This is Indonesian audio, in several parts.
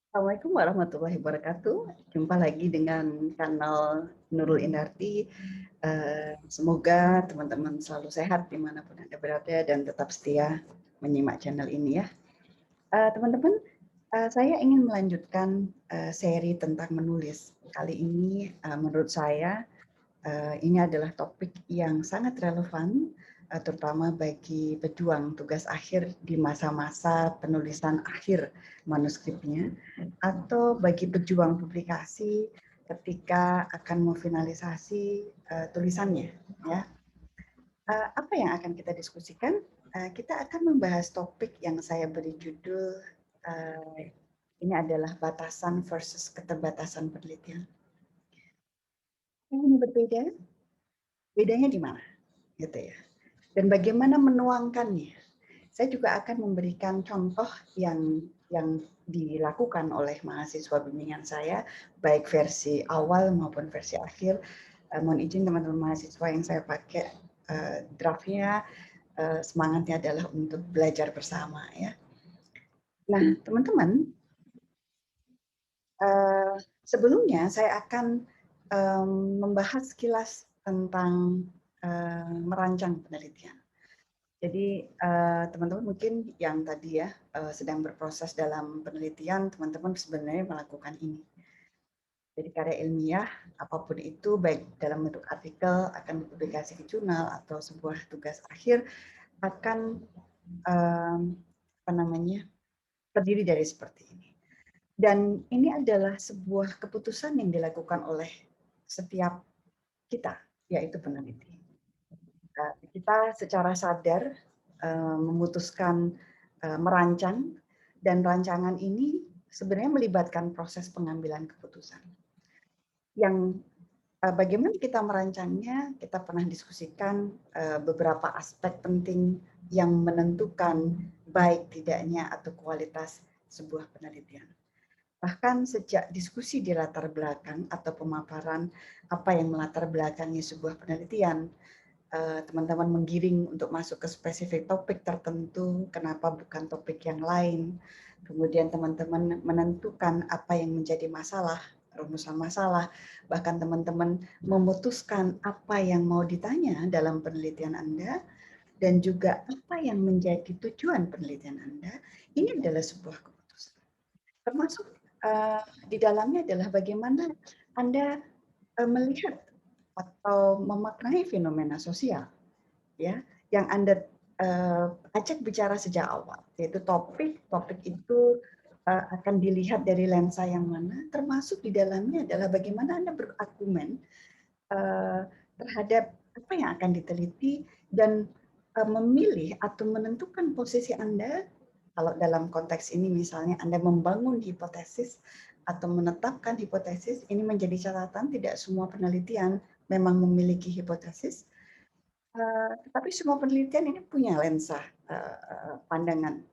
Assalamualaikum warahmatullahi wabarakatuh. Jumpa lagi dengan kanal Nurul Indarti. Semoga teman-teman selalu sehat dimanapun Anda berada dan tetap setia menyimak channel ini ya. Teman-teman, saya ingin melanjutkan seri tentang menulis. Kali ini menurut saya ini adalah topik yang sangat relevan, terutama bagi pejuang tugas akhir di masa-masa penulisan akhir manuskripnya, atau bagi pejuang publikasi ketika akan memfinalisasi tulisannya. Ya. Apa yang akan kita diskusikan? Kita akan membahas topik yang saya beri judul ini adalah batasan versus keterbatasan penelitian. Ini berbeda, bedanya di mana? Gitu ya. Dan bagaimana menuangkannya. Saya juga akan memberikan contoh yang dilakukan oleh mahasiswa bimbingan saya, baik versi awal maupun versi akhir. Mohon izin teman-teman mahasiswa yang saya pakai draftnya, semangatnya adalah untuk belajar bersama ya. Nah, teman-teman, sebelumnya saya akan membahas sekilas tentang merancang penelitian. Jadi teman-teman mungkin yang tadi ya sedang berproses dalam penelitian, teman-teman sebenarnya melakukan ini. Jadi karya ilmiah apapun itu, baik dalam bentuk artikel akan dipublikasi di jurnal atau sebuah tugas akhir akan terdiri dari seperti ini. Dan ini adalah sebuah keputusan yang dilakukan oleh setiap kita, yaitu peneliti. Kita secara sadar memutuskan merancang, dan rancangan ini sebenarnya melibatkan proses pengambilan keputusan. Yang bagaimana kita merancangnya, kita pernah diskusikan beberapa aspek penting yang menentukan baik tidaknya atau kualitas sebuah penelitian. Bahkan sejak diskusi di latar belakang atau pemaparan apa yang melatar belakangi sebuah penelitian, teman-teman menggiring untuk masuk ke spesifik topik tertentu, kenapa bukan topik yang lain. Kemudian teman-teman menentukan apa yang menjadi masalah, rumusan masalah, bahkan teman-teman memutuskan apa yang mau ditanya dalam penelitian Anda, dan juga apa yang menjadi tujuan penelitian Anda. Ini adalah sebuah keputusan. Termasuk di dalamnya adalah bagaimana Anda melihat atau memaknai fenomena sosial ya yang Anda ajak bicara sejak awal, yaitu topik itu akan dilihat dari lensa yang mana, termasuk di dalamnya adalah bagaimana Anda berargumen terhadap apa yang akan diteliti dan memilih atau menentukan posisi Anda. Kalau dalam konteks ini misalnya Anda membangun hipotesis atau menetapkan hipotesis, ini menjadi catatan tidak semua penelitian memang memiliki hipotesis, tetapi semua penelitian ini punya lensa pandangan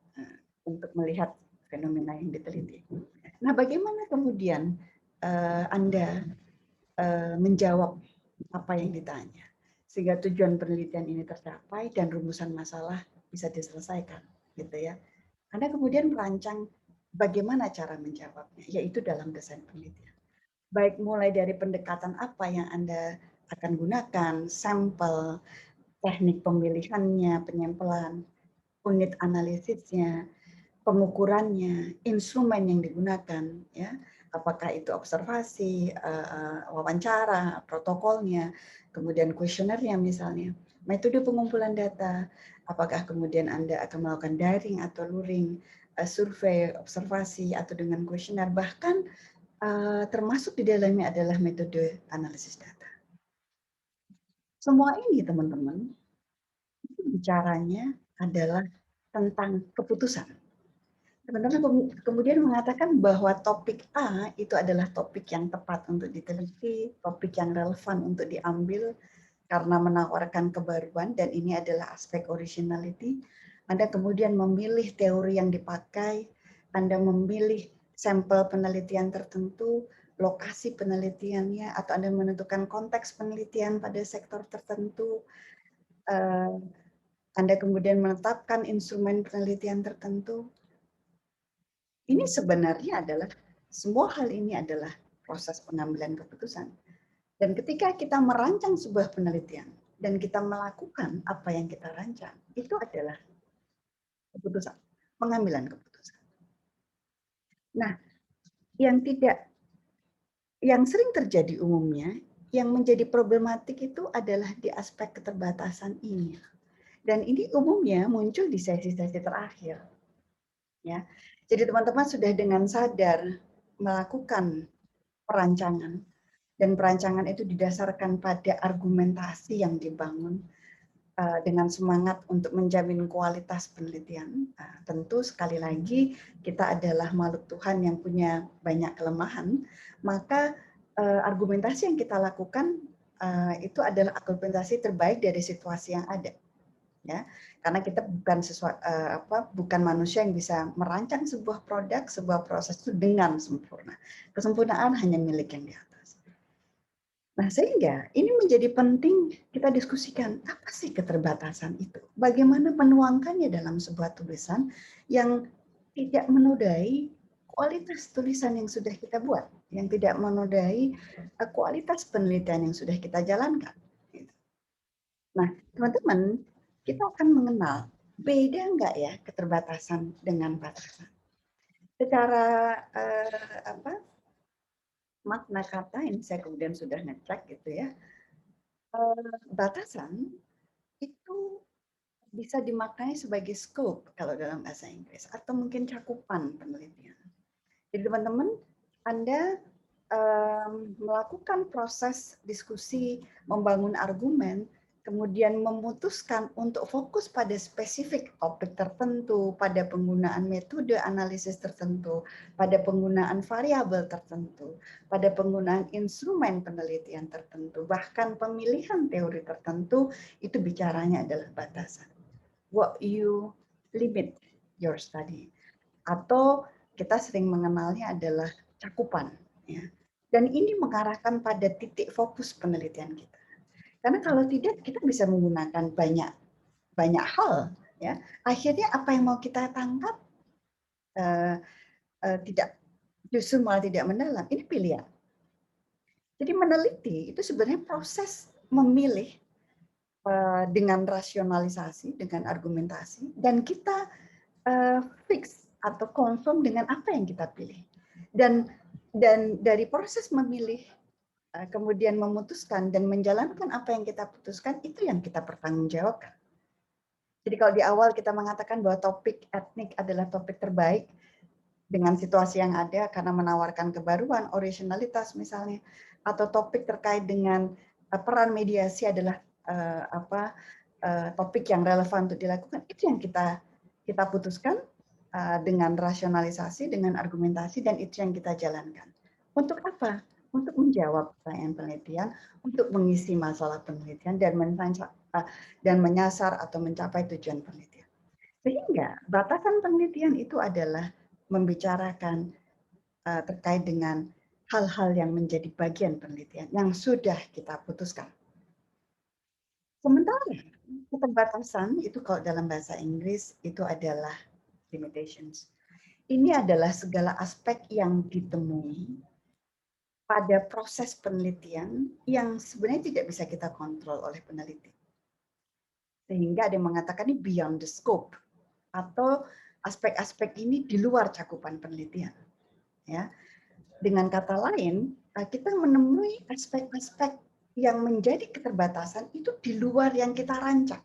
untuk melihat fenomena yang diteliti. Nah, bagaimana kemudian Anda menjawab apa yang ditanya, sehingga tujuan penelitian ini tercapai dan rumusan masalah bisa diselesaikan, gitu ya. Anda kemudian merancang bagaimana cara menjawabnya, yaitu dalam desain penelitian. Baik mulai dari pendekatan apa yang Anda akan gunakan, sampel, teknik pemilihannya, penyampelan, unit analisisnya, pengukurannya, instrumen yang digunakan, ya, apakah itu observasi, wawancara, protokolnya, kemudian kuesionernya misalnya, metode pengumpulan data, apakah kemudian Anda akan melakukan daring atau luring, survei, observasi, atau dengan kuesioner, bahkan termasuk di dalamnya adalah metode analisis data. Semua ini teman-teman, bicaranya adalah tentang keputusan. Teman-teman kemudian mengatakan bahwa topik A itu adalah topik yang tepat untuk diteliti, topik yang relevan untuk diambil karena menawarkan kebaruan, dan ini adalah aspek originality. Anda kemudian memilih teori yang dipakai, Anda memilih sampel penelitian tertentu, lokasi penelitiannya, atau Anda menentukan konteks penelitian pada sektor tertentu. Anda kemudian menetapkan instrumen penelitian tertentu. Ini sebenarnya adalah Semua hal ini adalah proses pengambilan keputusan. Dan ketika kita merancang sebuah penelitian dan kita melakukan apa yang kita rancang, itu adalah keputusan, pengambilan keputusan. Nah, yang sering terjadi umumnya, yang menjadi problematik itu adalah di aspek keterbatasan ini. Dan ini umumnya muncul di sesi-sesi terakhir. Ya. Jadi teman-teman sudah dengan sadar melakukan perancangan, dan perancangan itu didasarkan pada argumentasi yang dibangun dengan semangat untuk menjamin kualitas penelitian. Tentu sekali lagi kita adalah makhluk Tuhan yang punya banyak kelemahan, maka argumentasi yang kita lakukan itu adalah argumentasi terbaik dari situasi yang ada. Ya, karena kita bukan manusia yang bisa merancang sebuah produk, sebuah proses itu dengan sempurna. Kesempurnaan hanya milik yang di atas. Nah, sehingga ini menjadi penting kita diskusikan apa sih keterbatasan itu? Bagaimana menuangkannya dalam sebuah tulisan yang tidak menodai kualitas tulisan yang sudah kita buat, yang tidak menodai kualitas penelitian yang sudah kita jalankan. Nah, teman-teman, kita akan mengenal beda nggak ya keterbatasan dengan batasan. Secara makna kata ini saya kemudian sudah ngecek gitu ya. Batasan itu bisa dimaknai sebagai scope kalau dalam bahasa Inggris atau mungkin cakupan penelitian. Jadi teman-teman, Anda melakukan proses diskusi, membangun argumen, kemudian memutuskan untuk fokus pada spesifik topik tertentu, pada penggunaan metode analisis tertentu, pada penggunaan variabel tertentu, pada penggunaan instrumen penelitian tertentu, bahkan pemilihan teori tertentu, itu bicaranya adalah batasan. What you limit your study. Atau kita sering mengenalnya adalah cakupan. Ya. Dan ini mengarahkan pada titik fokus penelitian kita. Karena kalau tidak, kita bisa menggunakan banyak hal. Ya. Akhirnya apa yang mau kita tangkap justru malah tidak mendalam. Ini pilihan. Jadi meneliti itu sebenarnya proses memilih dengan rasionalisasi, dengan argumentasi, dan kita fix atau confirm dengan apa yang kita pilih. Dan dari proses memilih, kemudian memutuskan dan menjalankan apa yang kita putuskan, itu yang kita pertanggungjawabkan. Jadi kalau di awal kita mengatakan bahwa topik etnik adalah topik terbaik dengan situasi yang ada karena menawarkan kebaruan, originalitas misalnya, atau topik terkait dengan peran mediasi adalah topik yang relevan untuk dilakukan, itu yang kita putuskan dengan rasionalisasi, dengan argumentasi, dan itu yang kita jalankan. Untuk apa? Untuk menjawab pertanyaan penelitian, untuk mengisi masalah penelitian, dan menyasar atau mencapai tujuan penelitian. Sehingga batasan penelitian itu adalah membicarakan terkait dengan hal-hal yang menjadi bagian penelitian yang sudah kita putuskan. Sementara keterbatasan itu kalau dalam bahasa Inggris itu adalah limitations. Ini adalah segala aspek yang ditemui pada proses penelitian yang sebenarnya tidak bisa kita kontrol oleh peneliti. Sehingga ada yang mengatakan ini beyond the scope, atau aspek-aspek ini di luar cakupan penelitian. Ya. Dengan kata lain, kita menemui aspek-aspek yang menjadi keterbatasan itu di luar yang kita rancang.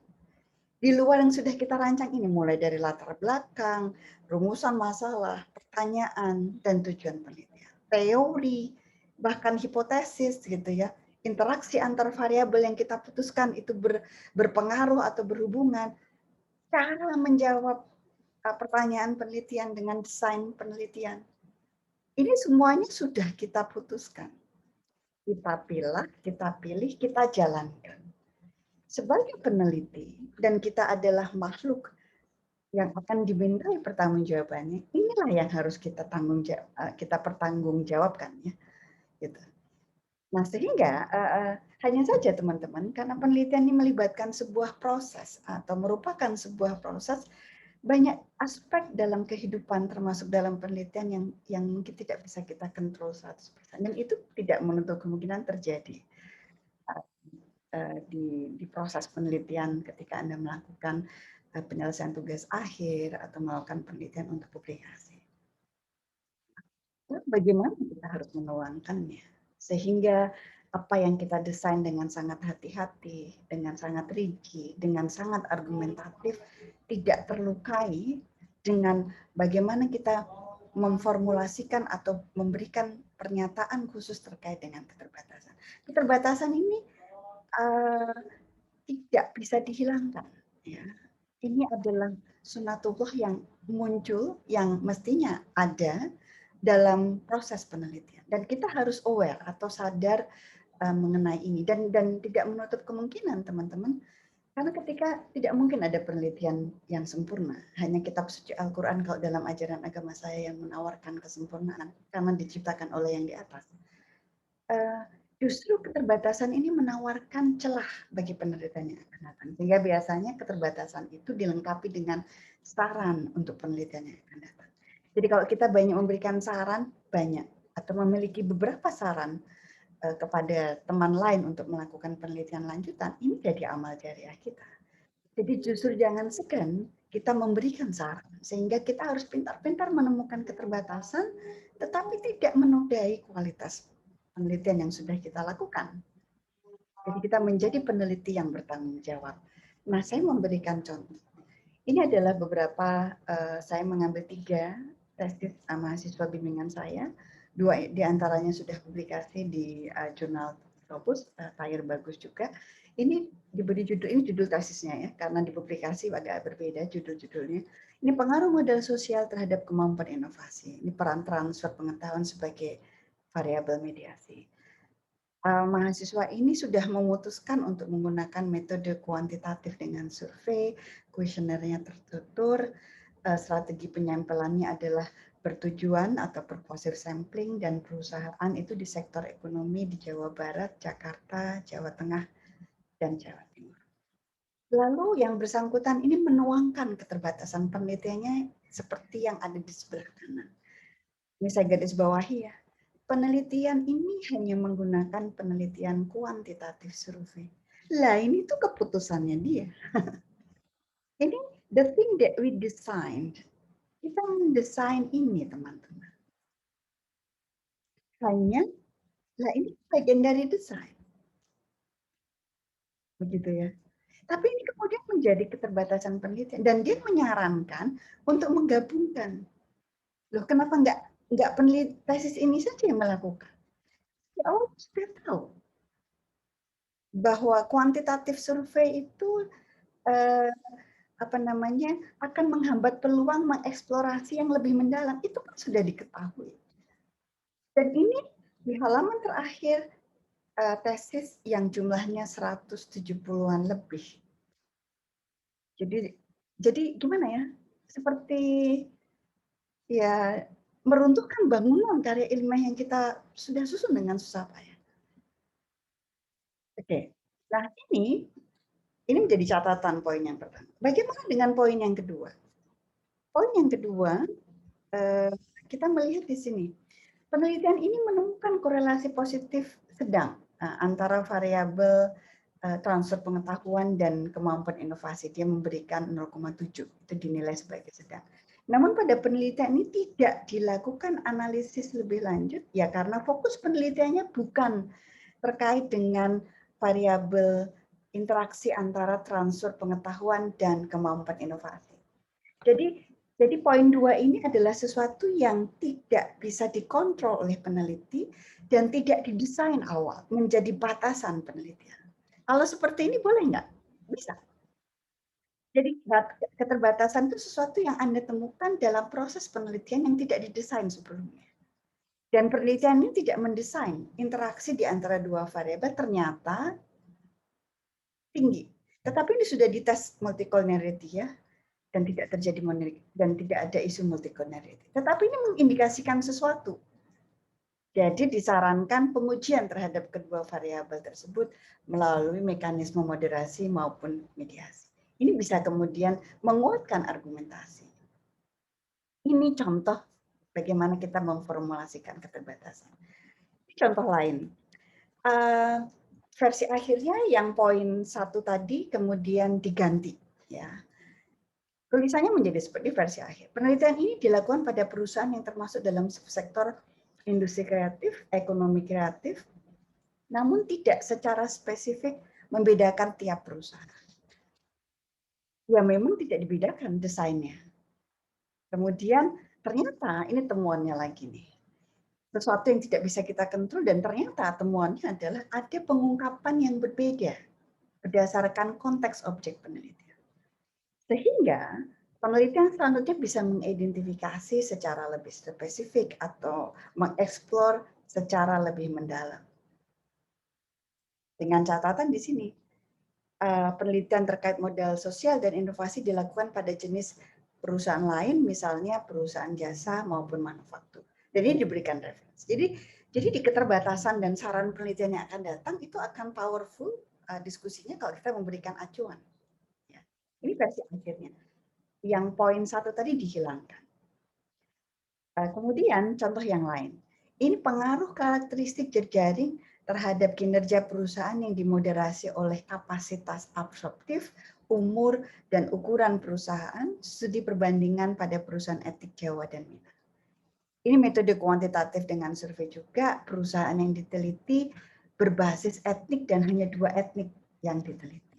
Di luar yang sudah kita rancang ini, mulai dari latar belakang, rumusan masalah, pertanyaan, dan tujuan penelitian. Teori, bahkan hipotesis gitu ya. Interaksi antar variabel yang kita putuskan itu berpengaruh atau berhubungan. Cara menjawab pertanyaan penelitian dengan desain penelitian. Ini semuanya sudah kita putuskan. Kita pilih, kita jalankan. Sebagai peneliti, dan kita adalah makhluk yang akan dimintai pertanggungjawabannya, inilah yang harus kita pertanggungjawabkan. Ya. Gitu. Nah, sehingga hanya saja teman-teman, karena penelitian ini melibatkan sebuah proses atau merupakan sebuah proses, banyak aspek dalam kehidupan termasuk dalam penelitian yang mungkin tidak bisa kita kontrol 100%, dan itu tidak menutup kemungkinan terjadi di proses penelitian ketika Anda melakukan penyelesaian tugas akhir atau melakukan penelitian untuk publikasi. Bagaimana kita harus menuangkannya sehingga apa yang kita desain dengan sangat hati-hati, dengan sangat rinci, dengan sangat argumentatif tidak terlukai dengan bagaimana kita memformulasikan atau memberikan pernyataan khusus terkait dengan keterbatasan. Keterbatasan ini tidak bisa dihilangkan. Ya. Ini adalah sunatullah yang muncul, yang mestinya ada dalam proses penelitian, dan kita harus aware atau sadar mengenai ini, dan tidak menutup kemungkinan teman-teman, karena ketika tidak mungkin ada penelitian yang sempurna, hanya kitab suci Al-Quran kalau dalam ajaran agama saya yang menawarkan kesempurnaan karena diciptakan oleh yang di atas. Justru keterbatasan ini menawarkan celah bagi penelitian yang akan datang, sehingga biasanya keterbatasan itu dilengkapi dengan saran untuk penelitian yang akan datang. Jadi kalau kita banyak memberikan saran, banyak atau memiliki beberapa saran kepada teman lain untuk melakukan penelitian lanjutan, ini jadi amal jariah kita. Jadi justru jangan segan kita memberikan saran, sehingga kita harus pintar-pintar menemukan keterbatasan, tetapi tidak menodai kualitas penelitian yang sudah kita lakukan. Jadi kita menjadi peneliti yang bertanggung jawab. Nah, saya memberikan contoh. Ini adalah beberapa, saya mengambil 3 tesis mahasiswa bimbingan saya. 2 diantaranya sudah publikasi di jurnal Scopus, Tayar bagus juga. Ini diberi judul, ini judul tesisnya ya, karena di publikasi agak berbeda judul-judulnya. Ini pengaruh modal sosial terhadap kemampuan inovasi. Ini peran transfer pengetahuan sebagai variabel mediasi. Mahasiswa ini sudah memutuskan untuk menggunakan metode kuantitatif dengan survei, kuesionernya tertutur, strategi penyampelannya adalah bertujuan atau pervasive sampling, dan perusahaan itu di sektor ekonomi di Jawa Barat, Jakarta, Jawa Tengah, dan Jawa Timur. Lalu yang bersangkutan ini menuangkan keterbatasan penelitiannya seperti yang ada di sebelah kanan. Ini saya garis bawahi ya. Penelitian ini hanya menggunakan penelitian kuantitatif survei. Lah, ini tuh keputusannya dia. Ini the thing that we designed. Kita mendesain ini, teman-teman. Hanya, lah ini bagian dari desain. Begitu ya. Tapi ini kemudian menjadi keterbatasan penelitian. Dan dia menyarankan untuk menggabungkan. Loh, kenapa nggak peneliti tesis ini saja yang melakukan? Ya Allah sudah tahu bahwa kuantitatif survei itu akan menghambat peluang mengeksplorasi yang lebih mendalam. Itu kan sudah diketahui. Dan ini di halaman terakhir tesis yang jumlahnya 170-an lebih. Jadi gimana ya? Seperti ya meruntuhkan bangunan karya ilmiah yang kita sudah susun dengan susah payah. Oke. Nah, ini menjadi catatan poin yang pertama. Bagaimana dengan poin yang kedua? Poin yang kedua, kita melihat di sini. Penelitian ini menemukan korelasi positif sedang antara variabel transfer pengetahuan dan kemampuan inovasi. Dia memberikan 0,7, itu dinilai sebagai sedang. Namun pada penelitian ini tidak dilakukan analisis lebih lanjut, ya karena fokus penelitiannya bukan terkait dengan variabel interaksi antara transfer pengetahuan dan kemampuan inovasi. Jadi poin 2 ini adalah sesuatu yang tidak bisa dikontrol oleh peneliti dan tidak didesain awal menjadi batasan penelitian. Kalau seperti ini boleh nggak? Bisa. Jadi keterbatasan itu sesuatu yang Anda temukan dalam proses penelitian yang tidak didesain sebelumnya. Dan penelitian ini tidak mendesain interaksi di antara 2 variabel ternyata tinggi. Tetapi ini sudah dites multicollinearity ya, dan tidak terjadi dan tidak ada isu multicollinearity. Tetapi ini mengindikasikan sesuatu. Jadi disarankan pengujian terhadap kedua variabel tersebut melalui mekanisme moderasi maupun mediasi. Ini bisa kemudian menguatkan argumentasi. Ini contoh bagaimana kita memformulasikan keterbatasan. Contoh lain, versi akhirnya yang poin 1 tadi kemudian diganti, ya. Tulisannya menjadi seperti versi akhir. Penelitian ini dilakukan pada perusahaan yang termasuk dalam subsektor industri kreatif, ekonomi kreatif, namun tidak secara spesifik membedakan tiap perusahaan. Ya memang tidak dibedakan desainnya. Kemudian ternyata ini temuannya lagi nih. Sesuatu yang tidak bisa kita kontrol dan ternyata temuannya adalah ada pengungkapan yang berbeda berdasarkan konteks objek penelitian. Sehingga penelitian selanjutnya bisa mengidentifikasi secara lebih spesifik atau mengeksplor secara lebih mendalam. Dengan catatan di sini, penelitian terkait modal sosial dan inovasi dilakukan pada jenis perusahaan lain, misalnya perusahaan jasa maupun manufaktur. Dan ini diberikan referensi. Jadi di keterbatasan dan saran penelitian yang akan datang itu akan powerful diskusinya kalau kita memberikan acuan. Ya. Ini versi akhirnya. Yang poin 1 tadi dihilangkan. Kemudian contoh yang lain. Ini pengaruh karakteristik jejaring terhadap kinerja perusahaan yang dimoderasi oleh kapasitas absorptif, umur, dan ukuran perusahaan, studi perbandingan pada perusahaan etik Jawa dan Minang. Ini metode kuantitatif dengan survei juga, perusahaan yang diteliti berbasis etnik dan hanya 2 etnik yang diteliti.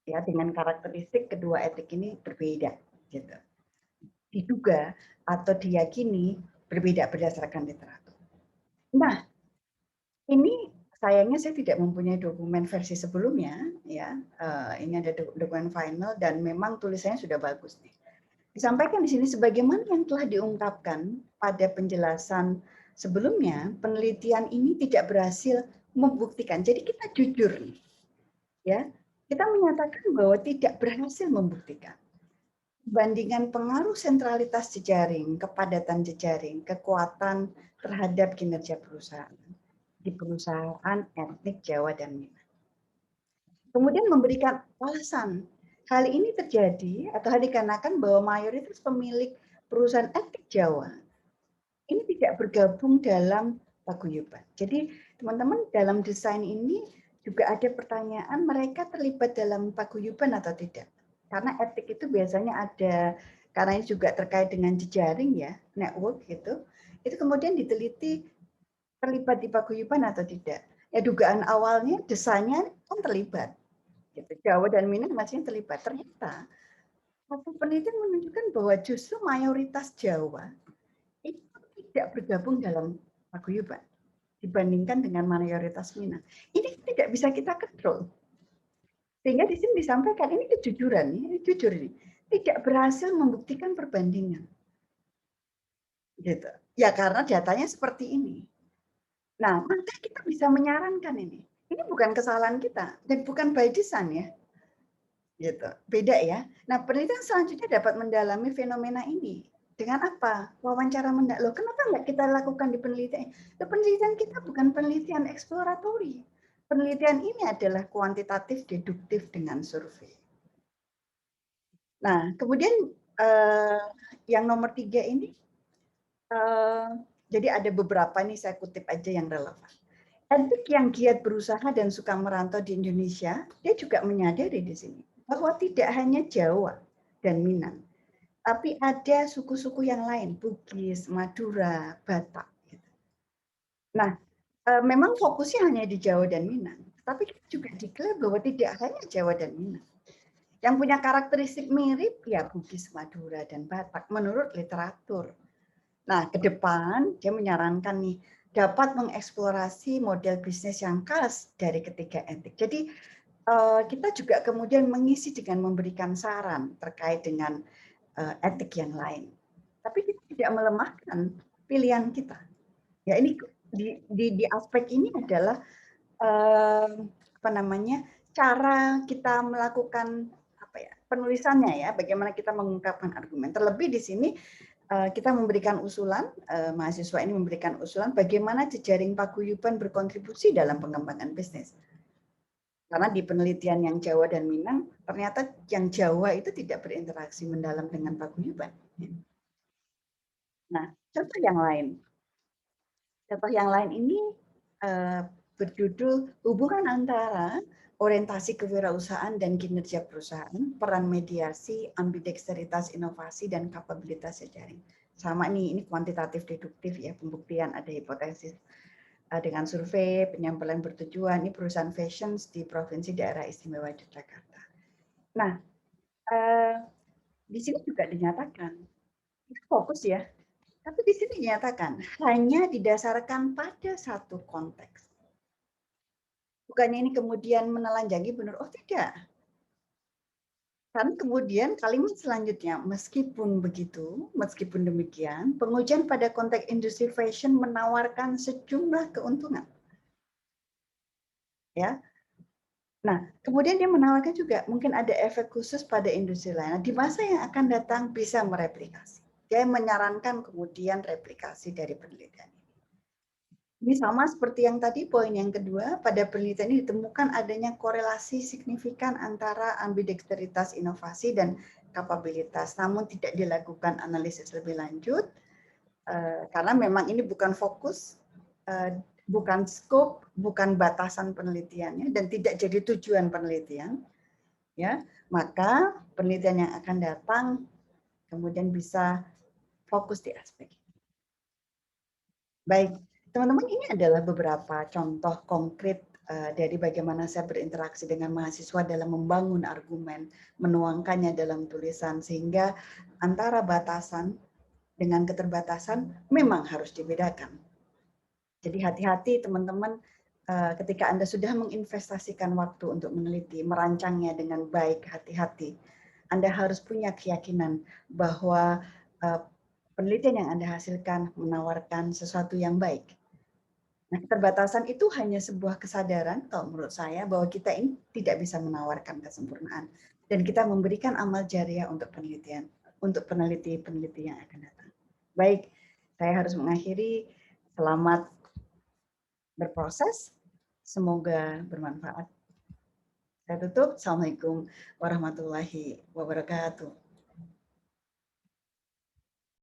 Ya, dengan karakteristik kedua etnik ini berbeda. Gitu. Diduga atau diyakini berbeda berdasarkan literatur. Nah, ini sayangnya saya tidak mempunyai dokumen versi sebelumnya, ya. Ini ada dokumen final dan memang tulisannya sudah bagus nih. Disampaikan di sini sebagaimana yang telah diungkapkan pada penjelasan sebelumnya, penelitian ini tidak berhasil membuktikan. Jadi kita jujur nih, ya. Kita menyatakan bahwa tidak berhasil membuktikan bandingan pengaruh sentralitas jejaring, kepadatan jejaring, kekuatan terhadap kinerja perusahaan di perusahaan etnik Jawa dan Minang. Kemudian memberikan alasan hal ini terjadi atau hal dikarenakan bahwa mayoritas pemilik perusahaan etnik Jawa ini tidak bergabung dalam paguyuban. Jadi teman-teman dalam desain ini juga ada pertanyaan mereka terlibat dalam paguyuban atau tidak. Karena etik itu biasanya ada, karena ini juga terkait dengan jejaring ya, network gitu. Itu kemudian diteliti terlibat di paguyuban atau tidak. Ya dugaan awalnya desainnya kan terlibat. Gitu. Jawa dan Minang masih terlibat. Ternyata hasil penelitian menunjukkan bahwa justru mayoritas Jawa itu tidak bergabung dalam paguyuban dibandingkan dengan mayoritas Minang. Ini tidak bisa kita kontrol. Sehingga di sini disampaikan ini kejujuran, ini jujur ini tidak berhasil membuktikan perbandingan. Gitu. Ya karena datanya seperti ini. Nah, maka kita bisa menyarankan ini. Ini bukan kesalahan kita dan bukan by design ya. Gitu. Beda ya. Nah, penelitian selanjutnya dapat mendalami fenomena ini. Dengan apa? Wawancara mendalam. Loh, kenapa nggak kita lakukan di penelitian? Loh, penelitian kita bukan penelitian eksploratory. Penelitian ini adalah kuantitatif deduktif dengan survei. Nah, kemudian yang nomor 3 ini, jadi ada beberapa nih saya kutip aja yang relevan. Etik yang giat berusaha dan suka merantau di Indonesia, dia juga menyadari di sini bahwa tidak hanya Jawa dan Minang, tapi ada suku-suku yang lain, Bugis, Madura, Batak. Gitu. Nah, memang fokusnya hanya di Jawa dan Minang, tapi kita juga diklaim bahwa tidak hanya Jawa dan Minang. Yang punya karakteristik mirip ya Bugis, Madura, dan Batak menurut literatur. Nah, ke depan dia menyarankan nih dapat mengeksplorasi model bisnis yang khas dari ketiga etik. Jadi kita juga kemudian mengisi dengan memberikan saran terkait dengan etik yang lain. Tapi kita tidak melemahkan pilihan kita. Ya ini di aspek ini adalah apa namanya cara kita melakukan apa ya penulisannya ya, bagaimana kita mengungkapkan argumen. Terlebih di sini kita memberikan usulan, mahasiswa ini memberikan usulan bagaimana jejaring paguyuban berkontribusi dalam pengembangan bisnis. Karena di penelitian yang Jawa dan Minang, ternyata yang Jawa itu tidak berinteraksi mendalam dengan paguyuban. Nah, contoh yang lain. Contoh yang lain ini berjudul hubungan antara orientasi kewirausahaan dan kinerja perusahaan, peran mediasi, ambidexteritas inovasi, dan kapabilitas jejaring. Sama nih, ini kuantitatif deduktif ya, pembuktian ada hipotesis dengan survei, penyampaian bertujuan, ini perusahaan fashion di Provinsi Daerah Istimewa Yogyakarta. Nah, di sini juga dinyatakan, itu fokus ya, tapi di sini dinyatakan hanya didasarkan pada satu konteks. Bukannya ini kemudian menelanjangi benar, oh tidak. Karena kemudian kalimat selanjutnya, meskipun begitu, meskipun demikian, pengujian pada konteks industri fashion menawarkan sejumlah keuntungan. Ya. Nah, kemudian dia menawarkan juga mungkin ada efek khusus pada industri lain. Nah, di masa yang akan datang bisa mereplikasi. Dia menyarankan kemudian replikasi dari penelitian. Ini sama seperti yang tadi, poin yang kedua, pada penelitian ini ditemukan adanya korelasi signifikan antara ambidexteritas inovasi dan kapabilitas, namun tidak dilakukan analisis lebih lanjut, karena memang ini bukan fokus, bukan scope, bukan batasan penelitiannya, dan tidak jadi tujuan penelitian, ya, maka penelitian yang akan datang kemudian bisa fokus di aspek ini. Baik, teman-teman, ini adalah beberapa contoh konkret dari bagaimana saya berinteraksi dengan mahasiswa dalam membangun argumen, menuangkannya dalam tulisan, sehingga antara batasan dengan keterbatasan memang harus dibedakan. Jadi hati-hati teman-teman ketika Anda sudah menginvestasikan waktu untuk meneliti, merancangnya dengan baik, hati-hati. Anda harus punya keyakinan bahwa penelitian yang Anda hasilkan menawarkan sesuatu yang baik. Nah, keterbatasan itu hanya sebuah kesadaran, kalau menurut saya, bahwa kita ini tidak bisa menawarkan kesempurnaan. Dan kita memberikan amal jariah untuk penelitian, untuk peneliti-peneliti yang akan datang. Baik, saya harus mengakhiri. Selamat berproses. Semoga bermanfaat. Saya tutup. Assalamualaikum warahmatullahi wabarakatuh.